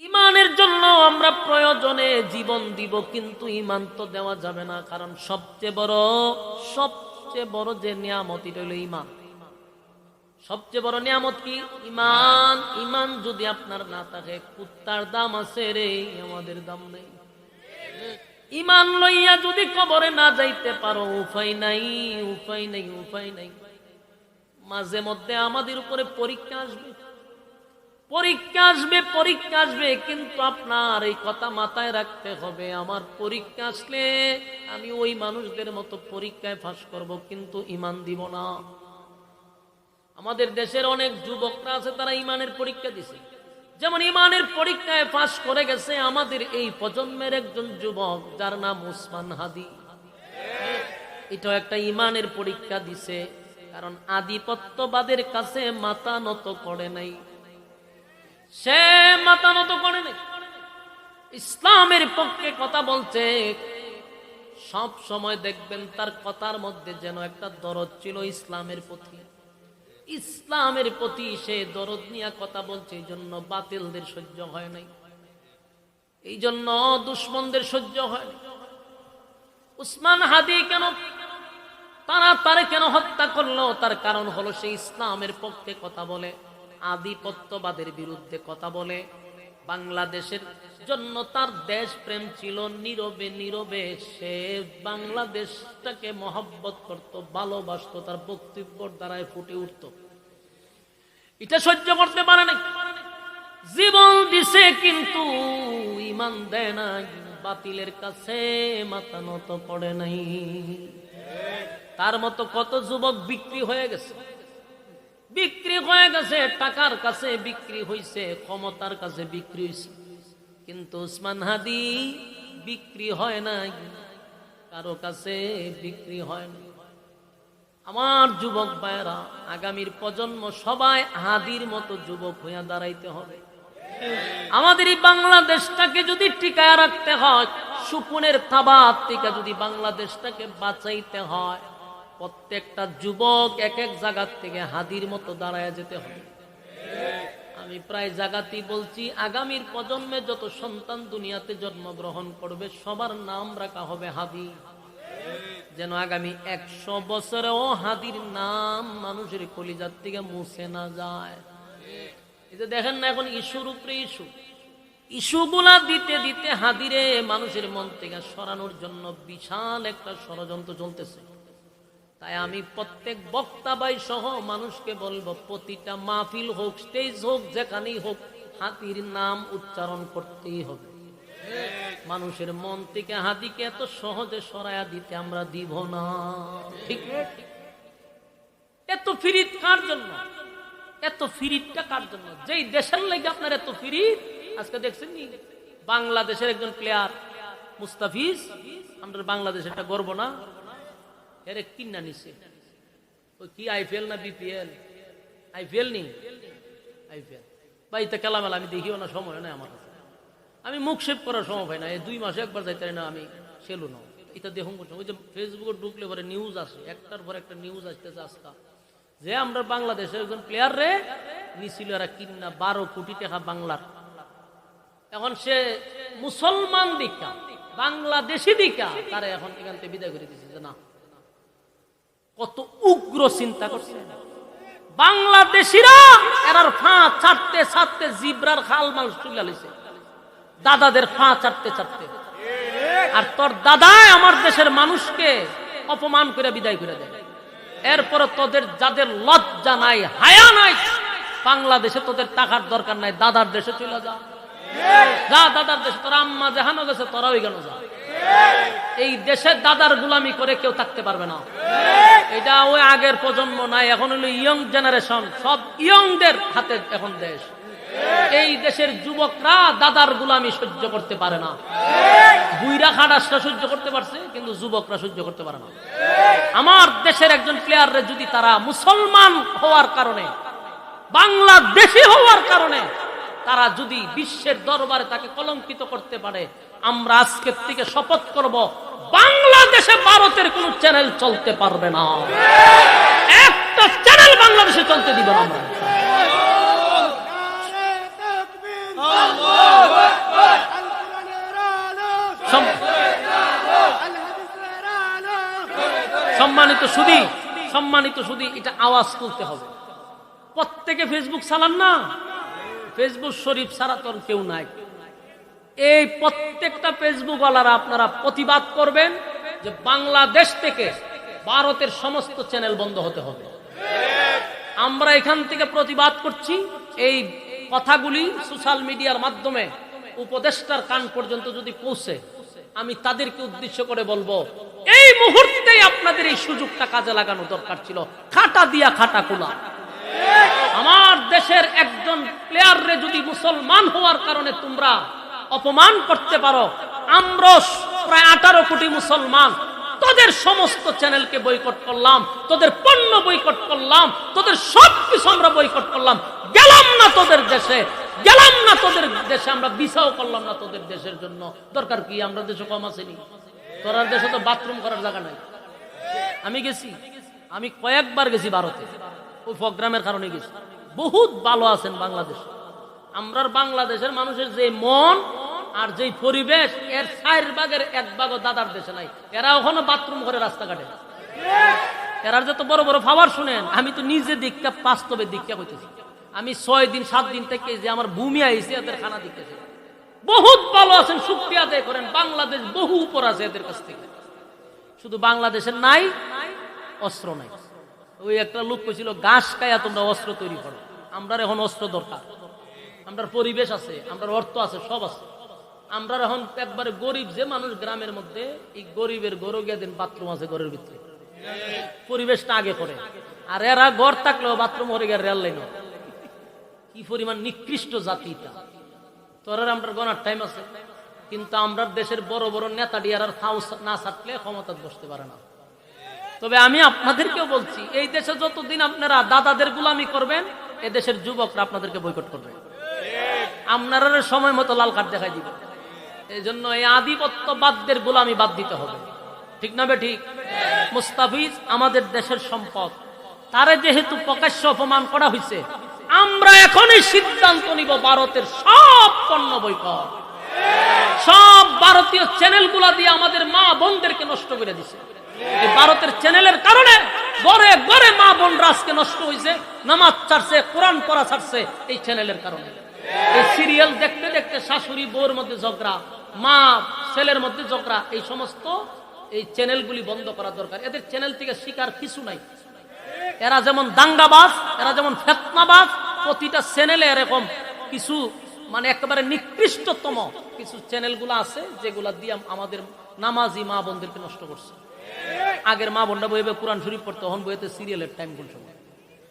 ইমানের জন্য আমরা প্রয়োজনে জীবন দিব, কিন্তু ইমান তো দেওয়া যাবে না, কারণ সবচেয়ে বড় যে নিয়ামত এটা হলো ইমান। সবচেয়ে বড় নিয়ামত কি? ইমান। ইমান যদি আপনার না থাকে, কুত্তার দাম আছে রে, আমাদের দাম নেই। ইমান লইয়া যদি কবরে না যাইতে পারো, উপায় নাই। মাঝে মধ্যে আমাদের উপরে পরীক্ষা আসবে, কিন্তু আপনার এই কথা মাথায় রাখতে হবে, আমার পরীক্ষা আসলে আমি ওই মানুষদের মতো পরীক্ষায় পাস করব, কিন্তু ইমান দিব না। আমাদের দেশের অনেক যুবকরা আছে, তারা ইমানের পরীক্ষা দিছে, যেমন ইমানের পরীক্ষায় পাস করে গেছে আমাদের এই প্রজন্মের একজন যুবক, যার নাম উসমান হাদি। এটা একটা ইমানের পরীক্ষা দিছে, কারণ আধিপত্যবাদের কাছে মাথা নত করে নাই। সে মাথা নত করে নাই, ইসলামের পক্ষে কথা বলছে। সব সময় দেখবেন তার কথার মধ্যে যেন একটা দরদ ছিল ইসলামের প্রতি। সে দরদ নিয়ে কথা বলছে, এই জন্য বাতিলদের সহ্য হয় নাই, এই জন্য দুশ্মনদের সহ্য হয় নাই। উসমান হাদি কেন তারা কেন হত্যা করলো? তার কারণ হলো সে ইসলামের পক্ষে কথা বলে, আধিপত্যবাদের বিরুদ্ধে কথা বলে। বাংলাদেশের জন্য তার দেশ প্রেম ছিল, নীরবে সে বাংলাদেশটাকে মহব্বত করত, ভালোবাসত, তার বক্তব্যের দ্বারায় ফুটে উঠত। এটা সহ্য করতে পারে না, জীবন দিছে কিন্তু ইমান দেয় না, বাতিলের কাছে মাথা নত করে নাই। তার মতো কত যুবক বিক্রি হয়ে গেছে, টাকার কাছে বিক্রি হয়েছে, ক্ষমতার কাছে বিক্রি হয়েছে, কিন্তু উসমান হাদি বিক্রি হয় না, কারো কাছে বিক্রি হয় না। আমার যুবক ভাইরা, আগামীর প্রজন্ম সবাই হাদির মতো যুবক হইয়া দাঁড়াইতে হবে। আমাদের এই বাংলাদেশটাকে যদি টিকায় রাখতে হয়, শকুনের থাবার থেকে যদি বাংলাদেশটাকে বাঁচাইতে হয়, প্রত্যেকটা যুবক এক এক জায়গা থেকে হাদির মতো দাঁড়ায় যেতে হবে। আমি প্রায় জায়গাতেই বলছি, আগামীর প্রজন্মে যত সন্তান দুনিয়াতে জন্মগ্রহণ করবে, সবার নাম রাখা হবে হাদি, যেন আগামী 100 বছরেও হাদির নাম মানুষের কলিজার থেকে মুছে না যায়। এই যে দেখেন না, এখন ইস্যুর উপরে ইস্যুগুলা দিতে হাদিরে মানুষের মন থেকে সরানোর জন্য বিশাল একটা ষড়যন্ত্র চলতেছে। তাই আমি প্রত্যেক বক্তা ভাই সহ মানুষকে বলবো, প্রতিটা মাহফিল হোক, স্টেজ হোক, যেখানেই হোক, হাদির নাম উচ্চারণ করতেই হবে। মানুষের মন থেকে হাদিকে এত সহজে সরাইয়া দিতে আমরা দিব না, ঠিক? এত ফিরিত কার জন্য? এত ফিরিতটা কার জন্য? যেই দেশের লাগে আপনার এত ফিরিত। আজকে দেখছেন নি, বাংলাদেশের একজন প্লেয়ার মুস্তাফিজ, আমাদের বাংলাদেশের একটা গর্ব না, এর কিনা নিছে। ওই কি আইপিএল না বিপিএল? আইপিএল নি, আইপিএল ভাই, তা খেলা মেলা আমি দেখিও না, সময় নাই আমার কাছে, আমি মুখ সেভ করার সময় পাই না। এই 2 মাসে একবার যাইতে না, আমি সেলু না এটা দেখুন। ওই যে ফেসবুকে ঢুকলে পরে নিউজ আসে, একটার পর একটা নিউজ আসতেছে আজকা, যে আমরা বাংলাদেশের একজন প্লেয়ার রে নিছিল এরা কিনা 12 কোটি টাকা বাংলার। এখন সে মুসলমান দিকা, বাংলাদেশি দিকা, তারা এখন এখান থেকে বিদায় করে দিচ্ছে। যে না, কত উগ্র চিন্তা করছে বাংলাদেশিরা, এরার ফাঁ ছাড়তে জিব্রার খাল মাল চুলা লইছে, দাদাদের ফাঁ ছাড়তে। আর তোর দাদা আমার দেশের মানুষকে অপমান করে বিদায় করে দেয়। এরপরে তোদের যাদের লজ্জা নাই, হায়া নাই, বাংলাদেশে তোদের টাকার দরকার নাই, দাদার দেশে চলে যা, দাদার দেশে। তোর আম্মা যেখানে গেছে তোরা ওই কেন যা। এই দেশে দাদার গুলামি করে কেউ থাকতে পারবে না। এটা ওই আগের প্রজন্ম নাই, এখন হলো ইয়ং জেনারেশন, সব ইয়ংদের হাতে এখন দেশ। এই দেশের যুবকরা দাদার গুলামি সহ্য করতে পারে না। বুইরা খাটাসটা সহ্য করতে পারছে, কিন্তু যুবকরা সহ্য করতে পারে না। আমার দেশের একজন প্লেয়াররে যদি তারা মুসলমান হওয়ার কারণে, বাংলাদেশি হওয়ার কারণে তারা যদি বিশ্বের দরবারে তাকে কলঙ্কিত করতে পারে, আমরা আজকের থেকে শপথ করব, বাংলাদেশে ভারতের কোন চ্যানেল চলতে পারবে না, একটা চ্যানেল বাংলাদেশে চলতে দিব না আমরা। সম্মানিত সুধী, এটা আওয়াজ তুলতে হবে। প্রত্যেকে ফেসবুক চালান না, ফেসবুক শরীফ ছাড়া তো কেউ নাই। এই প্রত্যেকটা ফেসবুক ওয়ালারা আপনারা প্রতিবাদ করবেন যে বাংলাদেশ থেকে ভারতের সমস্ত চ্যানেল বন্ধ হতে হবে। আমরা এখান থেকে প্রতিবাদ করছি। এই কথাগুলি সোশ্যাল মিডিয়ার মাধ্যমে উপদেষ্টার কান পর্যন্ত যদি পৌঁছে, আমি তাদেরকে উদ্দেশ্য করে বলবো, এই মুহূর্তেই আপনাদের এই সুযোগটা কাজে লাগানো দরকার ছিল। খাটা দিয়া খাটা খোলা। আমার দেশের একজন প্লেয়াররে যদি মুসলমান হওয়ার কারণে তোমরা অপমান করতে পারো, আমরা প্রায় 18 কোটি মুসলমান তোদের সমস্ত চ্যানেলকে বয়কট করলাম, তোদের পণ্য বয়কট করলাম, তোদের সবকিছু আমরা বয়কট করলাম। গেলাম না তোদের দেশে, গেলাম না তোদের দেশে, আমরা ভিসাও করলাম না তোদের দেশের জন্য। দরকার কি? আমরা দেশে কম আসেনি? তোরার দেশে তো বাথরুম করার জায়গা নাই। আমি গেছি, আমি কয়েকবার গেছি ভারতে, ওই প্রোগ্রামের কারণে গেছি। বহুত ভালো আছেন বাংলাদেশ। আমরা বাংলাদেশের মানুষের যে মন আর যে পরিবেশ, এর 4 ভাগের 1 ভাগও দাদার দেশে নাই। এরা ওখানে বাথরুম করে রাস্তাঘাটে, এরা যত বড় বড় ফাওয়ার শুনেন। আমি তো নিজে দীক্ষা, বাস্তবে দীক্ষা করতেছি। আমি 6 দিন 7 দিন থেকে যে আমার ভূমি আইছে, এদের খানা দিতেছে। বহুত ভালো আছেন, শুকরিয়া আদায় করেন। বাংলাদেশ বহু উপর আছে এদের কাছ থেকে। শুধু বাংলাদেশের নাই, অস্ত্র নাই। ওই একটা লোক কইছিল, ঘাস খায়া তোমরা অস্ত্র তৈরি করো। আমরা এখন অস্ত্র দরকার। আমরা পরিবেশ আছে, আমরা অর্থ আছে, সব আছে। আমরা এখন একবারে গরিব যে মানুষ গ্রামের মধ্যে, এই গরিবের গরু গিয়ে দিন বাথরুম আছে ঘরের ভিতরে, পরিবেশটা আগে করে। আর এরা ঘর থাকলেও বাথরুম হয়ে গিয়ে রেল লাইন। কি পরিমাণ নিকৃষ্ট জাতি এটা! তোর আমরা গনার টাইম আছে, কিন্তু আমরা দেশের বড় বড় নেতা ডিয়ার ফাউ না ছাড়লে ক্ষমতা বসতে পারে না। তবে আমি আপনাদেরকেও বলছি, এই দেশে যতদিন আপনারা দাদাদের গোলামি করবেন, এ দেশের যুবকরা আপনাদেরকে বয়কট করবে। আপনারা সময় মতো লাল কার্ড দেখাই দিবে। এই জন্য এই আধিপত্যবাদদের গোলামি বাদ দিতে হবে। ঠিক না বে ঠিক? মুস্তাফিজ আমাদের দেশের সম্পদ, তারে যেহেতু প্রকাশ্য অপমান করা হয়েছে, আমরা এখনই সিদ্ধান্ত নিব ভারতের সব পণ্য বয়কট। সব ভারতীয় চ্যানেলগুলা দিয়ে আমাদের মা বোনদেরকে নষ্ট করে দিছে। এই ভারতের চ্যানেলের কারণে ঘরে ঘরে মা বোনরা আজকে নষ্ট হয়েছে, নামাজ ছাড়ছে, কোরআন পড়া ছাড়ছে এই চ্যানেলের কারণে। এই সিরিয়াল দেখতে দেখতে শাশুড়ি বউর মধ্যে ঝগড়া, মা ছেলের মধ্যে ঝগড়া। এই সমস্ত এই চ্যানেলগুলি বন্ধ করা দরকার। এদের চ্যানেল থেকে শিকার কিছু নাই। এরা যেমন দাঙ্গাবাজ, এরা যেমন ফেতনাবাজ, প্রতিটা চ্যানেলে এরকম কিছু মানে একেবারে নিকৃষ্টতম কিছু চ্যানেলগুলো আছে, যেগুলা দিয়ে আমাদের নামাজি মা বোনদেরকে নষ্ট করছে। আগের মা বোনরা বইবে কোরআন শরীফ পড়তে, তখন বইতে সিরিয়ালের টাইম কোন সময়।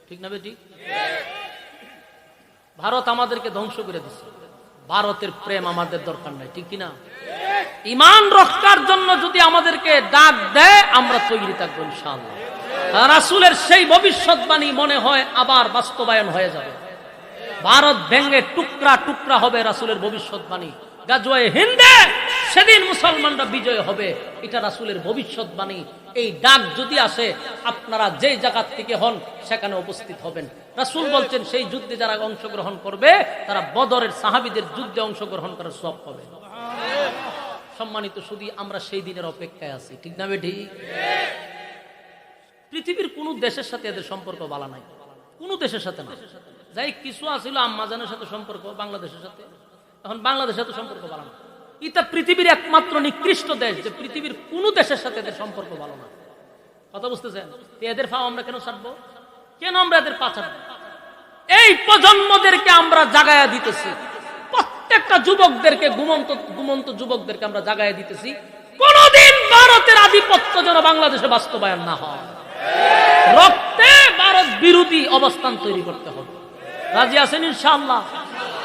ঠিক না বেটি? ভারত আমাদেরকে ধ্বংস করে দিচ্ছে। ভারতের প্রেম আমাদের দরকার নাই, ঠিক কিনা? ঈমান রক্ষার জন্য যদি আমাদেরকে ডাক দেয়, আমরা তৈরি থাকবো ইনশাআল্লাহ। রাসূলের সেই ভবিষ্যৎবাণী মনে হয় আবার বাস্তবায়ন হয়ে যাবে। ভারত ভেঙে টুকরা টুকরা হবে, রাসূলের ভবিষ্যৎবাণী। গাজওয়ায়ে হিন্দে সেদিন মুসলমানরা বিজয় হবে, এটা রাসূলের ভবিষ্যৎবাণী। এই ডাক যদি আসে, আপনারা যে জায়গা থেকে হন সেখানে উপস্থিত হবেন। রাসূল বলছেন, সেই যুদ্ধে যারা অংশগ্রহণ করবে, তারা বদরের সাহাবীদের যুদ্ধে অংশগ্রহণ করার সওয়াব পাবে। সম্মানিত শুধু আমরা সেই দিনের অপেক্ষায় আছি, ঠিক না বেটি? পৃথিবীর কোন দেশের সাথে এদের সম্পর্ক ভালো নাই, কোন দেশের সাথে না। যাই কিছু আছিল আম্মাজানের সাথে সম্পর্ক, বাংলাদেশের সাথে, এখন বাংলাদেশের সাথে সম্পর্ক ভালো না। এটা পৃথিবীর একমাত্র নিকৃষ্ট দেশ, যে পৃথিবীর কোন দেশের সাথে এদের সম্পর্ক ভালো না। কথা বুঝতেছেন? এদের ফাও আমরা কেন ছাড়বো? কেন আমরা এদের পা ছাড়বো? এই প্রজন্মদেরকে আমরা জাগায়া দিতেছি, প্রত্যেকটা যুবকদেরকে, ঘুমন্ত যুবকদেরকে আমরা জাগায়া দিতেছি, কোনদিন ভারতের আধিপত্য যেন বাংলাদেশে বাস্তবায়ন না হয়। রক্তে ভারত বিরোধী অবস্থান তৈরি করতে হবে। রাজি আছেন ইনশাআল্লাহ?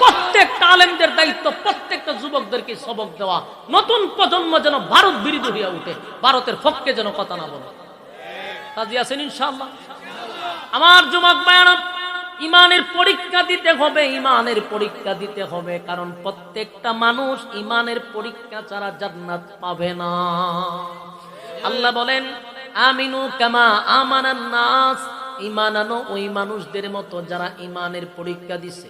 প্রত্যেকটা আলেমদের দায়িত্ব প্রত্যেকটা যুবকদেরকে সবক দেওয়া, নতুন প্রজন্ম যেন ভারত বিরোধী হয়ে উঠে, ভারতের পক্ষে যেন কথা না বলে। রাজি আছেন ইনশাআল্লাহ? আমার যুবক ভাইরা, ইমানের পরীক্ষা দিতে হবে, ইমানের পরীক্ষা দিতে হবে। কারণ প্রত্যেকটা মানুষ ইমানের পরীক্ষা ছাড়া জান্নাত পাবে না। আল্লাহ বলেন, আমিনু কামা আমানান নাস, ঈমান আনো ওই মানুষদের মতো যারা ঈমানের পরীক্ষা দিছে,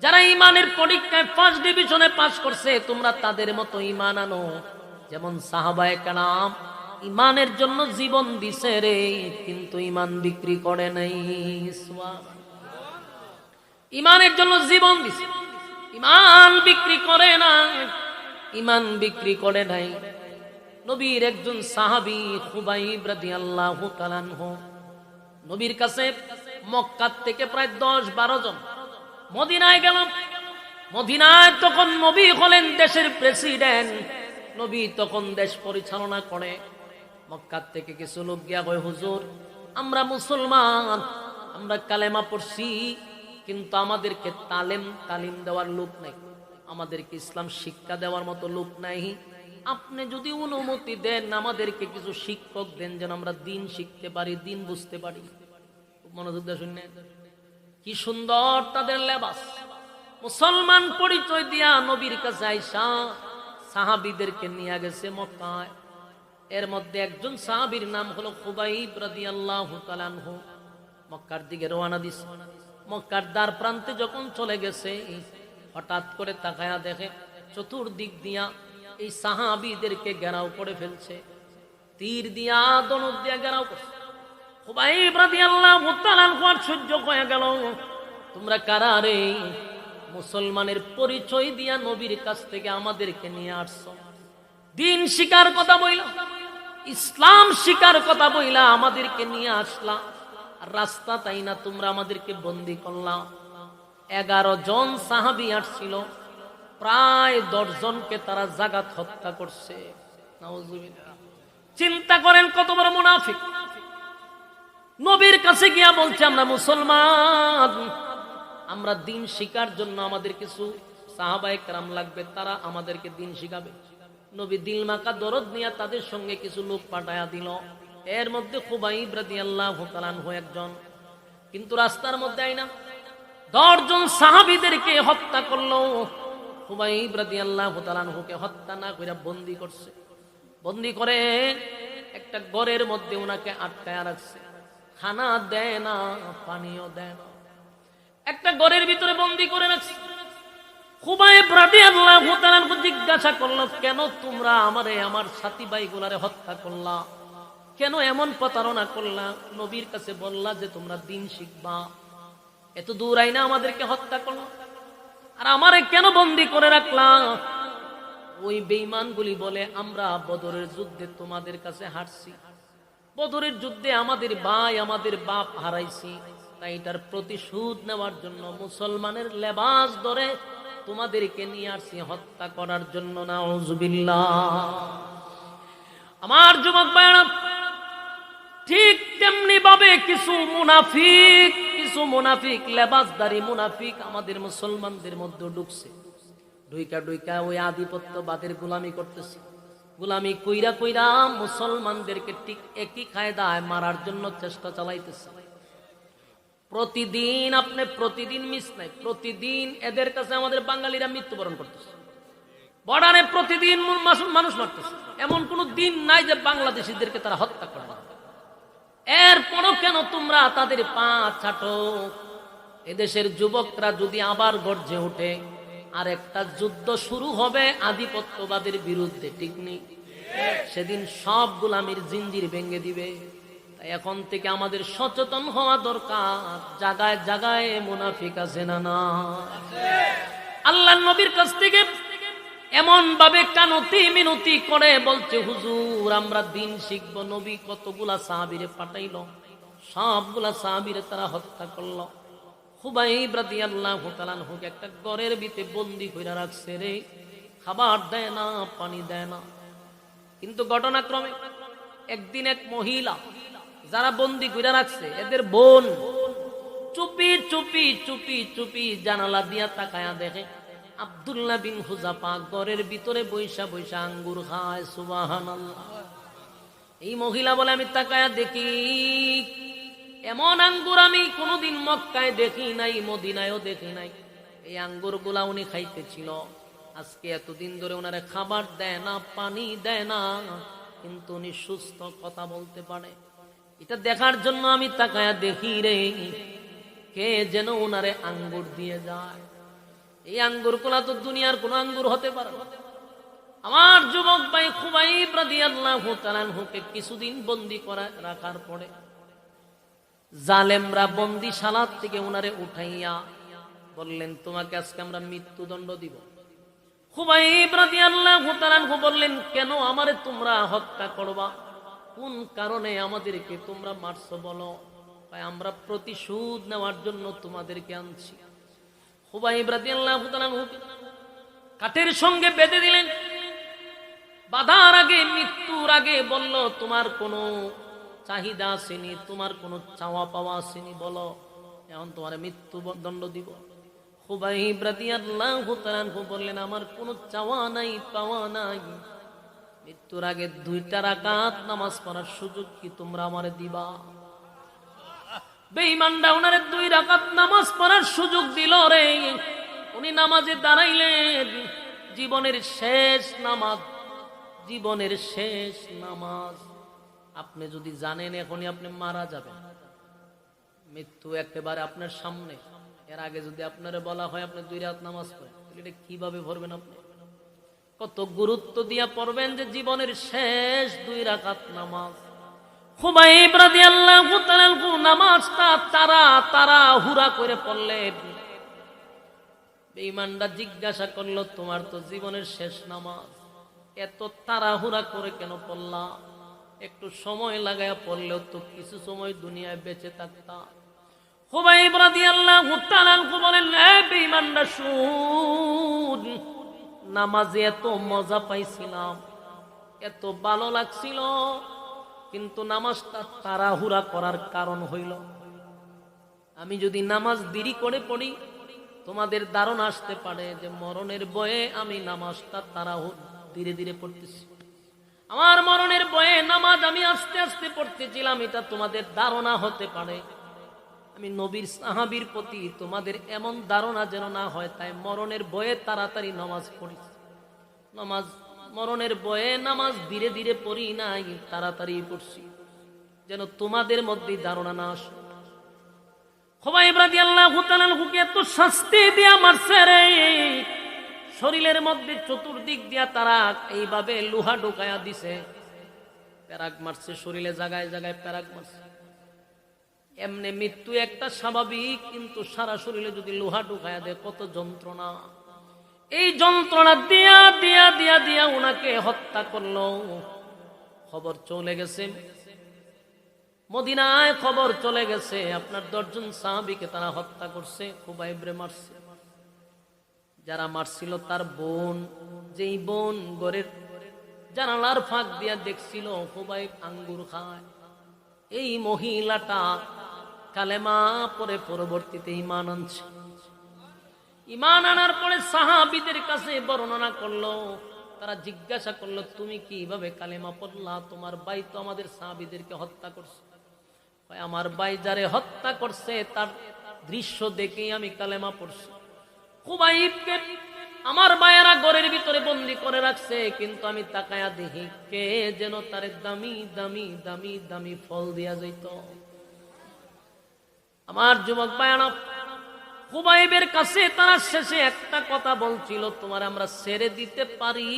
যারা ঈমানের পরীক্ষায় ফার্স্ট ডিভিশনে পাস করছে, তোমরা তাদের মতো ঈমান আনো। যেমন সাহাবায়ে কেরাম ইমানের জন্য জীবন দিছে রে, কিন্তু ইমান বিক্রি করে নাই। ইমানের জন্য জীবন দিছে, ইমান বিক্রি করে না, ইমান বিক্রি করে নাই। নবীর একজন সাহাবী খুবাইব রাদিয়াল্লাহু তাআলা আনহু নবীর কাছে মক্কা থেকে প্রায় 10-12 জন মদিনায় গেল। মদিনায় তখন নবী হলেন দেশের প্রেসিডেন্ট, নবী তখন দেশ পরিচালনা করে। মক্কা থেকে কিছু লোক গিয়া কয়, হুজুর আমরা মুসলমান, আমরা কালেমা পড়ছি, কিন্তু আমাদেরকে তালিম দেওয়ার লোক নাই, আমাদেরকে ইসলাম শিক্ষা দেওয়ার মতো লোক নাই। আপনি যদি অনুমতি দেন আমাদেরকে কিছু শিক্ষক দেন, যেন আমরা দিন শিখতে পারি, দিন বুঝতে পারি। মনোযোগ দিয়ে শুনলেন, কি সুন্দর তাদের লেবাস। মুসলমান পরিচয় দিয়া নবীর কাছে আইসা সাহাবীদেরকে নিয়ে গেছে মক্কায়। এর মধ্যে একজন সাহাবীর নাম হলো খুবাইব রাদিয়াল্লাহু তাআলা আনহু। মক্কার দিকে রওনা দিছে। মক্কার দ্বার প্রান্তে যখন চলে গেছে, হঠাৎ করে তাকায়া দেখে চতুর্দিক দিয়া এই সাহাবীদেরকে ঘেরাও করে ফেলছে, তীর দিয়া ধনুক দিয়া ঘেরাও করছে। খুবাইব রাদিয়াল্লাহু তাআলা আনহু সহ্য হয়ে গেল, তোমরা কারা রে? মুসলমানের পরিচয় দিয়া নবীর কাছ থেকে আমাদেরকে নিয়ে আসছো, দিন শিকার কথা বইলা, ইসলাম শিকার কথা বইলা আমাদেরকে নিয়ে আসলা, আর রাস্তা তাই না তোমরা আমাদেরকে বন্দী করলা। 11 জন সাহাবী আসছিল, প্রায় 10 জনকে তারা জাগাত হত্যা করছে। নাউজুবিল্লাহ। চিন্তা করেন কত বড় মুনাফিক। নবীর কাছে গিয়া বলছে আমরা মুসলমান, আমরা দিন শিকার জন্য আমাদের কিছু সাহাবায়ে কেরাম লাগবে, তারা আমাদেরকে দিন শিখাবে। নবী দিলমাকা দরদ নিয়ে তাদের সঙ্গে কিছু লোক পাঠায়া দিল। এর মধ্যে খুবাইব রাদিয়াল্লাহু তাআলা আনহু একজন। কিন্তু রাস্তার মধ্যে আইনা 10 জন সাহাবীদেরকে হত্যা করলো। খুবাইব রাদিয়াল্লাহু তাআলা আনহুকে হত্যা না কইরা বন্দী করছে। বন্দী করে একটা ঘরের মধ্যে ওনাকে আটকায়া রাখছে, খানা দেয় না, পানিও দেয় না, একটা ঘরের ভিতরে বন্দী করে রাখছে। খুবাইব রাদিয়াল্লাহু তাআলা আনহু জিজ্ঞাসা করলো, কেন তোমরা আমারে আমার সাথী ভাইগুলারে হত্যা করলা? কেন এমন প্রতারণা করলা? নবীর কাছে বললা যে তোমরা দিন শিখবা, এত দূর আইনা আমাদেরকে হত্যা করলা, আর আমারে কেন বন্দী করে রাখলা? ওই বেঈমানগুলি বলে, আমরা বদরের যুদ্ধে তোমাদের কাছে হারছি, বদরের যুদ্ধে আমাদের ভাই আমাদের বাপ হারাইছি, তাই এটার প্রতিশোধ নেওয়ার জন্য মুসলমানের লেবাস ধরে তোমাদেরকে নিয়ে আসছি হত্যা করার জন্য। নাউজুবিল্লাহ। আমার যুবক ভাইরা, ঠিক তেমনি ভাবে কিছু মুনাফিক লেবাসদারি মুনাফিক আমাদের মুসলমানদের মধ্যে ঢুকছে। ঢুইকা ওই আধিপত্যবাদের গোলামি করতেছে। গোলামি কইরা কইরা মুসলমানদেরকে ঠিক একই কায়দায় মারার জন্য চেষ্টা চালাইতেছে। প্রতিদিন মিস নাই, প্রতিদিন এদের কাছে আমাদের বাঙালিরা মৃত্যুবরণ করতেছে। বর্ডারে প্রতিদিন মানুষ মারতেছে, এমন কোন দিন নাই যে বাংলাদেশিদেরকে তারা হত্যা করে না। এরপরও কেন তোমরা তাদের পা ছাটো? এদেশের যুবকরা যদি আবার গর্জে ওঠে, আর একটা যুদ্ধ শুরু হবে আধিপত্যবাদের বিরুদ্ধে, ঠিক নেই? সেদিন সব গোলামির জিঞ্জির ভেঙে দিবে। তাই এখন থেকে আমাদের সচেতন হওয়া দরকার। জায়গায় জায়গায় মুনাফিক আছে না না? আল্লাহর নবীর কাছ থেকে এমন ভাবে কানতি মিনতি করে বলছে, হুজুর আমরা দিন শিখবো। নবী কতগুলা সাহাবীরে পাঠাইলো, সবগুলা সাহাবীরে তারা হত্যা করলো। খুবাইব রাদিয়াল্লাহু তাআলা আনহুকে একটা ঘরের ভিতরে বন্দী কইরা রাখছে রে, খাবার দেয় না, পানি দেয় না। কিন্তু ঘটনাক্রমে একদিন এক মহিলা যারা বন্দী কইরা রাখছে, এদের বোন চুপি চুপি চুপি চুপি জানালা দিয়া তাকায়া দেখে আব্দুল্লাহ বিন হুযাফা ঘরের ভিতরে বৈশা বৈশা আঙ্গুর খায়। সুবহানাল্লাহ। এই মহিলা বলে, আমি তাকায়া দেখি এমন আঙ্গুর আমি কোনোদিন মক্কায় দেখি নাই, মদিনায়ও দেখি নাই। এই আঙ্গুর গুলা উনি খাইতেছিল। আজকে এতদিন ধরে ওনারে খাবার দেয় না, পানি দেয় না, কিন্তু উনি সুস্থ, কথা বলতে পারে। এটা দেখার জন্য আমি তাকায়া দেখি রে, কে যেন ওনারে আঙ্গুর দিয়ে যায়। এই আঙ্গুর গুলা তো দুনিয়ার কোন আঙ্গুর হতে পারে না। আমার যুবক ভাই খুবাইব রাদিয়াল্লাহু তাআলা আনহুকে কিছুদিন বন্দী করা রাখার পরে জালেমরা বন্দিশালা থেকে উনারে উঠাইয়া বললেন, তোমাকে আজকে আমরা মৃত্যুদণ্ড দিব। খুবাইব রাদিয়াল্লাহু তাআলা আনহু বললেন, কেন আমারে তোমরা হত্যা করবা? কোন কারণে আমাদেরকে তোমরা মারছো বলো? ভাই আমরা প্রতিশোধ নেওয়ার জন্য তোমাদেরকে আনছি। খুবাইব রাদিয়াল্লাহু তাআলা আনহু কাঠের সঙ্গে বেঁধে দিলেন। বাধার আগে, মৃত্যুর আগে বলল, তোমার কোনো চাহিদা আসেনি, তোমার কোনো চাওয়া পাওয়া আসেনি, বলো এখন তোমার মৃত্যুদণ্ড দিব। খুবাইব রাদিয়াল্লাহু তাআলা আনহু বললেন, আমার কোনো চাওয়া নাই, পাওয়া নাই, মৃত্যুর আগে 2 রাকাত নামাজ পড়ার সুযোগ কি তোমরা আমারে দিবা? বেঈমানরা উনারে 2 রাকাত নামাজ পড়ার সুযোগ দিল রে। উনি নামাজে দাঁড়াইলেন, জীবনের শেষ নামাজ, জীবনের শেষ নামাজ। আপনি যদি জানেন এখনই আপনি মারা যাবেন, মৃত্যু একেবারে আপনার সামনে, এর আগে যদি আপনারে বলা হয় আপনি 2 রাকাত নামাজ পড়েন, তাহলে এটা কিভাবে পড়বেন? আপনি কত গুরুত্ব দিয়া পড়বেন যে জীবনের শেষ 2 রাকাত নামাজ। খুবাইব রাদিয়াল্লাহু তাআলা নামাজটা তাড়াহুড়া করে পড়লেন। বেঈমানরা জিজ্ঞাসা করলো, তোমার তো জীবনের শেষ নামাজ, এত তাড়াহুড়া করে কেন পড়লা? একটু সময় লাগায়া পড়লেও তো কিছু সময় দুনিয়ায় বেঁচে থাকতা। খুবাইব রাদিয়াল্লাহু তাআলা বলেন, এ বেঈমানরা শুন, নামাজে এত মজা পাইছিলাম, এত ভালো লাগছিল, কিন্তু নামাজটা তাড়াহুড়া করার কারণ হইল, আমি যদি নামাজ দেরি করে পড়ি তোমাদের ধারণা আসতে পারে যে মরণের ভয়ে আমি নামাজটা ধীরে ধীরে পড়তেছি। আমার মরণের ভয়ে নামাজ আমি আস্তে আস্তে পড়তেছিলাম, এটা তোমাদের ধারণা হতে পারে। আমি নবীর সাহাবীর প্রতি তোমাদের এমন ধারণা যেন না হয়, তাই মরণের ভয়ে তাড়াতাড়ি নামাজ পড়ি। মরণের ভয়ে নামাজ ধীরে ধীরে পড়ি নাই, তাড়াতাড়ি পড়ছি, যেন তোমাদের মধ্যে ধারণা না আসে। খুবাইব রাদিয়াল্লাহু তাআলা হুকে এত শাস্তি দিয়া মারছে রে, শরীরের মধ্যে চতুর্দিক দিয়া তারা এইভাবে লোহা ঢোকায়া দিছে, প্যারাক মারছে, শরীরে জায়গায় জায়গায় প্যারাক মারছে। এমনি মৃত্যু একটা স্বাভাবিক, কিন্তু সারা শরীরে যদি লোহা ঢুকায়া দেয় কত যন্ত্রণা। এই যন্ত্রণা দিয়া দিয়া দিয়া দিয়া উনাকে হত্যা করলো। খবর চলে গেছে মদিনায়, খবর চলে গেছে আপনার 10 জন সাহাবীকে তারা হত্যা করছে, খুবাইবরে মারছে। যারা মারছিল তার বোন, যেই বোন ঘরের জানালার ফাঁক দিয়া দেখছিল খুবাইব আঙ্গুর খায়, এই মহিলাটা কালেমা পরে পরবর্তীতে ঈমান আনছে। ঈমান আনার পরে সাহাবীদের কাছে বর্ণনা করলো, তারা জিজ্ঞাসা করলো, তুমি কিভাবে কালেমা পড়লা? তোমার ভাই তো আমাদের সাহাবীদেরকে হত্যা করছে। আমার ভাই যারে হত্যা করছে তার দৃশ্য দেখেই আমি কালেমা পড়ছি। খুবাইবকে আমার ভাইয়েরা ঘরের ভিতরে বন্দি করে রাখছে, কিন্তু আমি তাকায়া দেখি কে যেন তারে দামি দামি দামি দামি ফল দিয়া যাইত। আমার যুবক ভাইয়েরা খুবাইবের কাছে তারা শেষে একটা কথা বলছিল, তোমার আমরা ছেড়ে দিতে পারি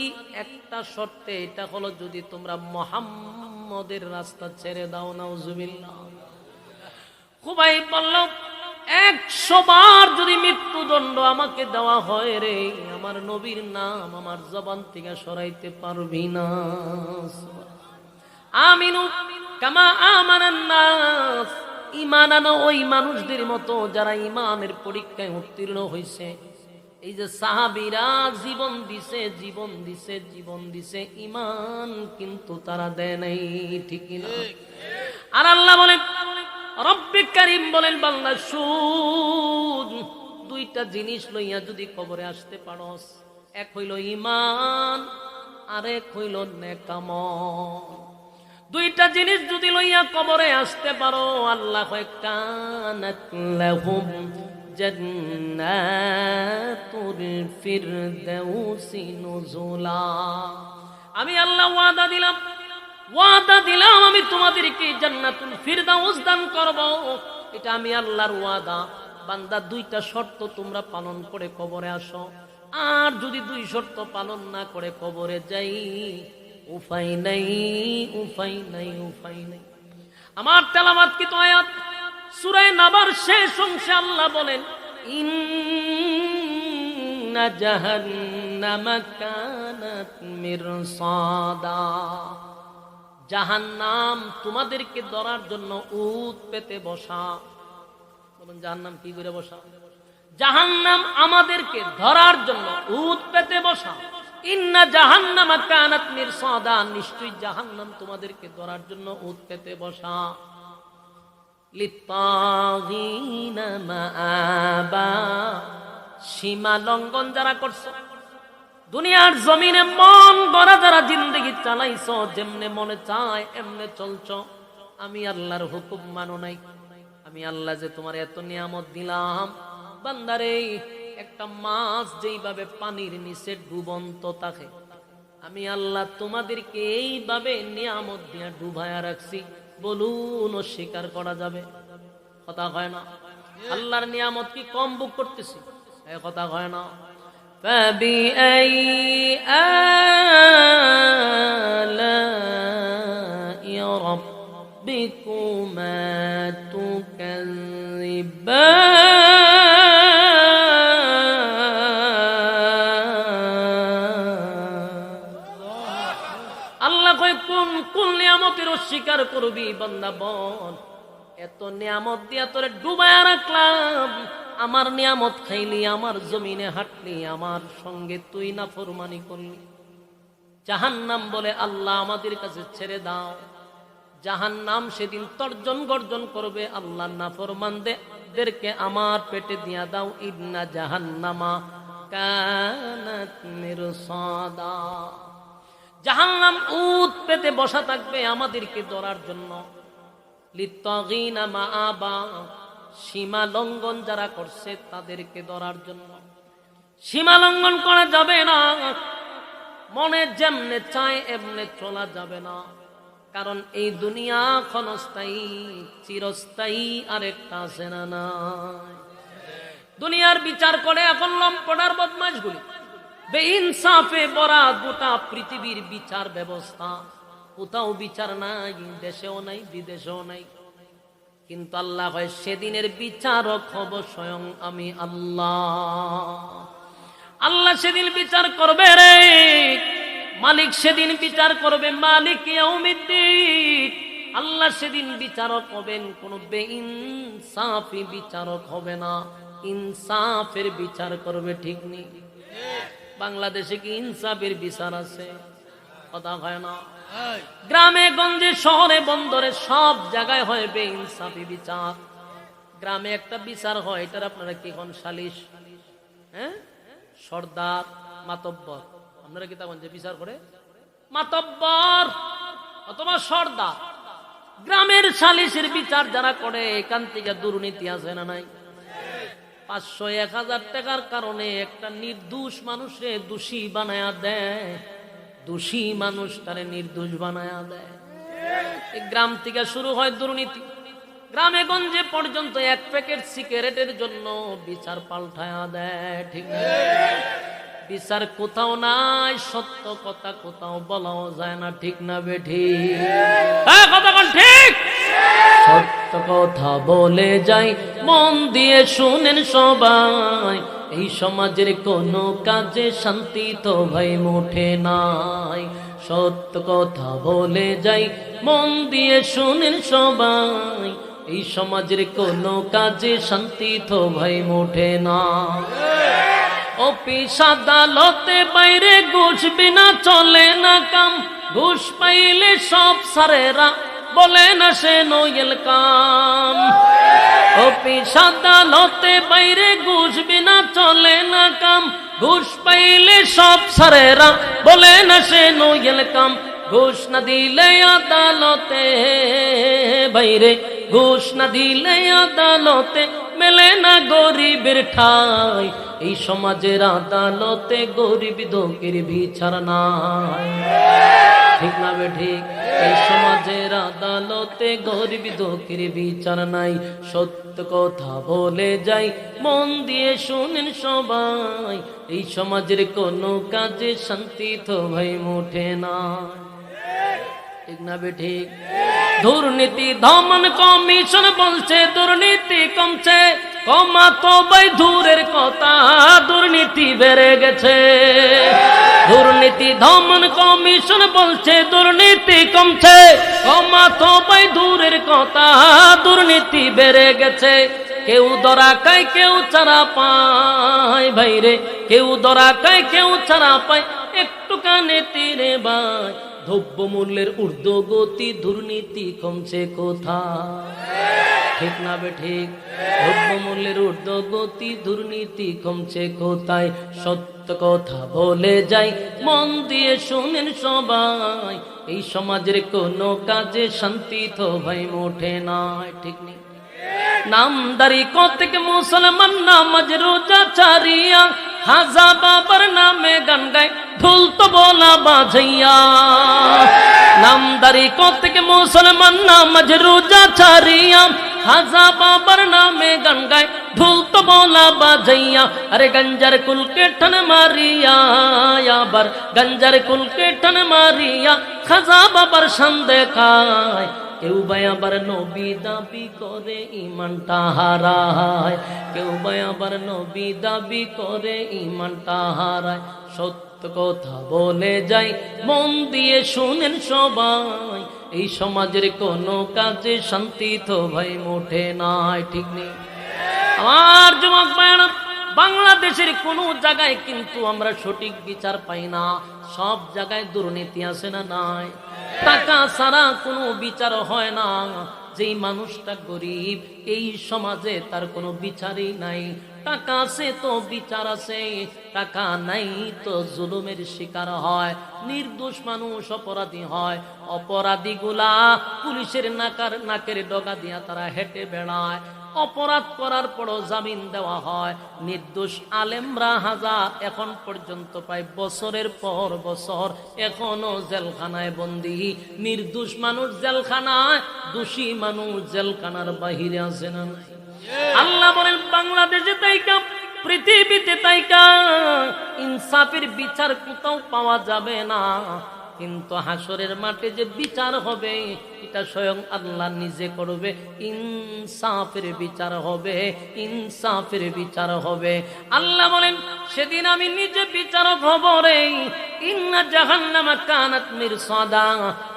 একটা শর্তে, এটা হলো যদি তোমরা মুহাম্মদের রাস্তা ছেড়ে দাও। নাউজুবিল্লাহ। খুবাইব বলল, 100 বার যদি মৃত্যুদণ্ড আমাকে দেওয়া হয় রে, আমার নবীর নাম আমার জবান থেকে সরাইতে পারবি না। আমিনু কামা আমানান নাস, ঈমান আনো ওই মানুষদের মতো যারা ঈমানের পরীক্ষায় উত্তীর্ণ হয়েছে। এই যে সাহাবীরা জীবন দিছে, জীবন দিছে, জীবন দিছে, ঈমান কিন্তু তারা দেয় নাই, ঠিক না? আর আল্লাহ বলেন, রব্বে কারীম বলেন, বান্দা শুন, 2টা জিনিস লইয়া যদি কবরে আসতে পারস, এক হইল ঈমান, আর এক হইল নেকামল। 2টা জিনিস যদি লইয়া কবরে আসতে পারো, আল্লাহ কয় কানাত লাহুম জান্নাতুল ফিরদাউসি নুজুলা। আমি আল্লাহ ওয়াদা দিলাম আমি তোমাদেরকে জান্নাতুল ফিরদাউস দান করব, এটা আমি আল্লাহর ওয়াদা। বান্দা 2টা শর্ত তোমরা পালন করে কবরে আসো। আর যদি 2 শর্ত পালন না করে কবরে যাই, উপায় নাই, উপায় নাই, উপায় নাই। আমার তেলাওয়াতকৃত আয়াত সূরা নাবার শেষ অংশে আল্লাহ বলেন, ইন্না জাহান্নামা কানাত মিরসাদা, জাহান্নাম তোমাদেরকে ধরার জন্য উত পেতে বসা। বলুন জাহান্নাম কি করে বসা? জাহান্নাম আমাদেরকে ধরার জন্য উত পেতে বসা। ইন্না জাহান্নামা কানাত মিরসাদা, নিশ্চয়ই জাহান্নাম তোমাদেরকে ধরার জন্য উত পেতে বসা। লিত্তাগিনা মাআবা, সীমা লঙ্ঘন যারা করছো, দুনিয়ার জমিনে মন গড়া যারা জিন্দেগি চালাইছো, যেমনে মনে চায় এমনে চলছো, আমি আল্লাহর হুকুম মানো নাই। আমি আল্লাহ যে তোমার এত নিয়ামত দিলাম, বান্দারে একটা মাছ যেইভাবে পানির নিচে ডুবন্ত থাকে, আমি আল্লাহ তোমাদেরকে এইভাবে নিয়ামত দিয়া ডুবায়া রাখছি। বলুন অস্বীকার করা যাবে? কথা হয় না। আল্লাহর নিয়ামত কি কম ভোগ করতেছি? কথা হয় না। فبأي آلاء ربكما تكذبان। আল্লাহ কয় কোন কোন নিয়ামতের অস্বীকার করবি বান্দা বল? এত নিয়ামত দিয়া তোরে ডুবায়া রাখলাম, আমার নিয়ামত খাইলি, আমার জমিনে হাঁটলি, আমার সঙ্গে তুই নাফরমানি করলি। জাহান্নাম বলে আল্লাহ আমাদের কাছে ছেড়ে দাও। জাহান্নাম সেদিন তর্জন গর্জন করবে, আল্লাহ নাফরমানদেরকে আমার পেটে দিয়া দাও। ইন্না জাহান্নামা কানাত মিরসাদা, জাহান্নাম উত পেতে বসা থাকবে আমাদেরকে ধরার জন্য। লিত্তাগিনা মাআবা, সীমা লঙ্ঘন যারা করছে তাদেরকে ধরার জন্য। সীমা লঙ্ঘন করা যাবে না, মনে যেমনে চায় এমনে চলা যাবে না। কারণ এই দুনিয়া ক্ষণস্থায়ী, চিরস্থায়ী আরেকটা আছে না নাই? দুনিয়ার বিচার করে এখন লম্পটার বদমাশগুলি, বেইনসাফে ভরা গোটা পৃথিবীর বিচার ব্যবস্থা। কোথাও বিচার নাই, দেশেও নাই, বিদেশেও নাই। কিন্তু আল্লাহ হয় সেদিনের বিচারক হব স্বয়ং আমি আল্লাহ। আল্লাহ সেদিন বিচার করবে রে, মালিক সেদিন বিচার করবে, মালিক ইয়াউমিদ্দিন। আল্লাহ সেদিন বিচারক হবেন, কোন বেইনসাফি বিচারক হবে না, ইনসাফের বিচার করবে। ঠিক নেই? বাংলাদেশে কি ইনসাফের বিচার আছে? কথা হয় না। গ্রামে গঞ্জে শহরে বন্দরে সব জায়গায় হয় বেইনসাফি বিচার। গ্রামে একটা বিচার হয়, এটার আপনারা কি কোন সালিশ? হ্যাঁ, সর্দার মাতব্বর, আপনারা কি তখন যে বিচার করে মাতব্বর অথবা সর্দার। গ্রামের সালিশের বিচার যারা করে, এখান থেকে দুর্নীতি আছে না নাই? 500-1000 টাকার কারণে একটা নির্দোষ মানুষে দোষী বানায়া দেয়, দোষী মানুষ তারে নির্দোষ বানায়া দেয়। এই গ্রাম থেকে শুরু হয় দুর্নীতি। গ্রামে গঞ্জে পর্যন্ত 1 প্যাকেট সিগারেটের জন্য বিচার পাল্টায়া দেয়। ঠিক না? বিচার কোথাও নাই, সত্য কথা কোথাও বলাও যায় না। ঠিক না বেঠিক? হ্যাঁ, কথা কোন ঠিক? সত্য কথা বলে যাই, মন দিয়ে শুনেন সবাই, এই সমাজের কোনো কাজে শান্তি তো ভাই মুঠে নাই। সত্য কথা বলে যাই, মন দিয়ে শুনেন সবাই, এই সমাজের কোনো কাজে শান্তি তো ভাই মুঠে না। অফিস আদালতে বাইরে ঘুষ বিনা চলে না কাম, ঘুষ পাইলে সব সারেরা বলে না সে নইল কাম। অফিস আদালতে বাইরে ঘুষ বিনা চলে না কাম, ঘুষ পাইলে সব সারেরা বলে না সে নইল কাম। ঘুষ না দিলে আদালতে বাইরে, ঘুষ না দিলে আদালতে মেলে না গরিবের ঠাই। এই সমাজের আদালতে গরিব দুঃখীর বিচার নাই। ঠিক না বে ঠিক? এই সমাজের আদালতে গরিব দুঃখীর বিচার নাই, সত্য কথা বলে যাই মন দিয়ে শুনেন সবাই, এই সমাজের কোনো কাজে শান্তি তো ভাই মোটে না, ঠিক না বেঠিক? দুর্নীতি দমন কমিশন বলছে দুর্নীতি কমছে, কমা তো ভাই দূরের কথা, দুর্নীতি বেড়ে গেছে। দুর্নীতি দমন কমিশন বলছে দুর্নীতি কমছে, কমা তো ভাই দূরের কথা, দুর্নীতি বেড়ে গেছে। কেউ ধরা খায় কেউ ছাড়া পায় ভাইরে, কেউ ধরা খায় কেউ ছাড়া পায়, একটু কানে তীরে ভাই। দ্রব্যমূল্যের ঊর্ধ্বগতি, দুর্নীতি কমছে কোথায়, ঠিক না বেঠিক? দ্রব্যমূল্যের ঊর্ধ্বগতি, দুর্নীতি কমছে কোথায়? সত্য কথা বলে যাই মন দিয়ে শুনেন সবাই, এই সমাজের কোনো কাজে শান্তি তো ভাই মোটে নাই, ঠিক নেই? নামদারি কতক মুসলমান নামাজ রোজা ছাড়িয়া, হাজা বাবার নামে গান গায় ঢোল তো বলা বাজাইয়া। নামদারি কতক মুসলমান নামাজ রোজা ছাড়িয়া, হাজা বাবার নামে গান গায় ঢোল তো বলা বাজাইয়া। আরে গঞ্জার কুলকে ঠন মারিয়া, আবার গঞ্জার কুলকে ঠন মারিয়া খাজা বাবার শান দেখায়। কেউ ভাই আবার নবী দাবি করে ইমানটা হারায়, কেউ ভাই আবার নবী দাবি করে ইমানটা হারায়। সত্য কথা বলে যাই মন দিয়ে শুনেন সবাই, এই সমাজের কোনো কাজে শান্তি তো ভাই মোটে নাই, ঠিক নেই? আমার যুবক ভাইরা, বাংলাদেশের কোন জায়গায় কিন্তু আমরা সঠিক বিচার পাই না, সব জায়গায় দুর্নীতি আছে না নাই? টাকা ছাড়া কোনো বিচার হয় না। যেই মানুষটা গরিব এই সমাজে তার কোনো বিচারই নাই, টাকা আছে তো বিচার আছে, টাকা নাই তো জুলুমের শিকার হয়, নির্দোষ মানুষ অপরাধী হয়। অপরাধীগুলা পুলিশের নাকের ডগা দিয়া তারা হেঁটে বেড়ায়, অপরাধ করার পরও জামিন দেওয়া হয়। নির্দোষ আলেমরা হাজার এখন পর্যন্ত প্রায় বছরের পর বছর এখনো জেলখানায় বন্দী। নির্দোষ মানুষ জেলখানায়, দোষী মানুষ জেলখানার বাহিরে আছে না নাই? আল্লাহ বলেন বাংলাদেশে তাইকা, পৃথিবীতে তাইকা ইনসাফের বিচার কোথাও পাওয়া যাবে না, কিন্তু হাসরের মাঠে যে বিচার হবে এটা স্বয়ং আল্লাহ নিজে করবে। ইনসাফের বিচার হবে, ইনসাফের বিচার হবে। আল্লাহ বলেন সেদিন আমি নিজে বিচারক হব রে। ইন্না জাহান্নামা কানাত মিরসাদা,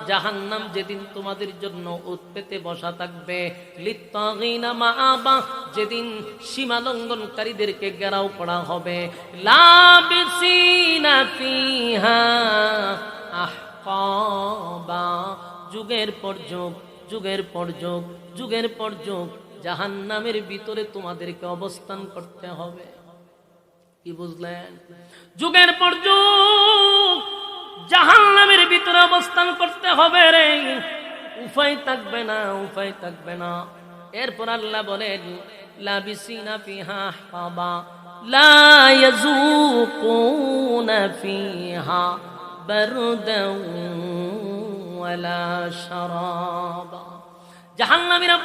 জাহান্নাম যেদিন তোমাদের জন্য উৎপেতে বসা থাকবে। লিত্তাগিনা মাআবা, যেদিন সীমা লঙ্ঘনকারীদেরকে ঘেরাও করা হবে। লাবিসিনা ফিহা আহকাবা, যুগের পর যুগ, যুগের পর যুগ, যুগের পর যুগ জাহান্নামের ভিতরে তোমাদেরকে অবস্থান করতে হবে। কি বুঝলেন? যুগের পর যুগ জাহান্নামের ভিতরে অবস্থান করতে হবে রে, উপায় থাকবে না, উপায় থাকবে না। এরপর আল্লাহ বলেন লাবিসিনা ফিহা আহকাবা লা ইয়াযুকুনা ফিহা বারদাও ওয়ালা শারাবা। জাহান্নামীরা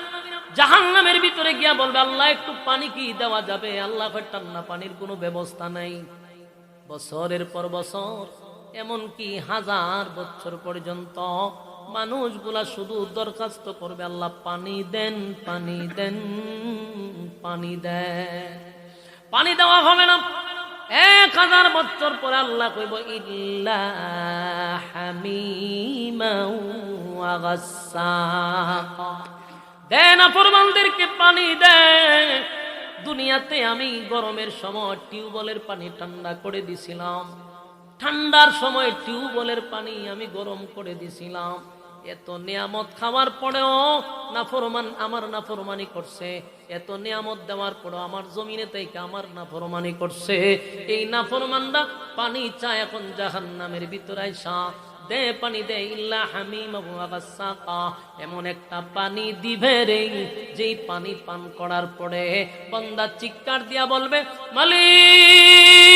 জাহান্নামের ভিতরে গিয়া বলবে আল্লাহ একটু পানি কি দেওয়া যাবে? আল্লাহ ঠান্ডা পানির কোনো ব্যবস্থা নাই। বছরের পর বছর, এমনকি হাজার বছর পর্যন্ত মানুষগুলা শুধু দরখাস্ত করবে আল্লাহ পানি দেন, পানি দেন, পানি দেন। পানি দেওয়া হবে না। 1000 বছর পরে আল্লাহ কইব ইল্লা হামিমাও ওয়া গাসসাকা, দেন নাফরমানদেরকে পানি দেন। দুনিয়াতে আমি গরমের সময় টিউবওয়েলের পানি ঠান্ডা করে দিছিলাম, ঠান্ডার সময় টিউবওয়েলের পানি আমি গরম করে দিছিলাম। এত নিয়ামত খাওয়ার পরেও নাফরমান আমার নাফরমানি করছে, এত নিয়ামত দেওয়ার পরেও আমার জমিনে থেকে আমার নাফরমানি করছে। এই নাফরমানরা পানি চায় এখন জাহান্নামের ভিতরে আইসা, দে পানি দে, ইল্লা হামিমা ওয়া গাসসাকা, এমন একটা পানি দিবে রে যেই পানি পান করার পরে বান্দা চিৎকার দিয়া বলবে মালিক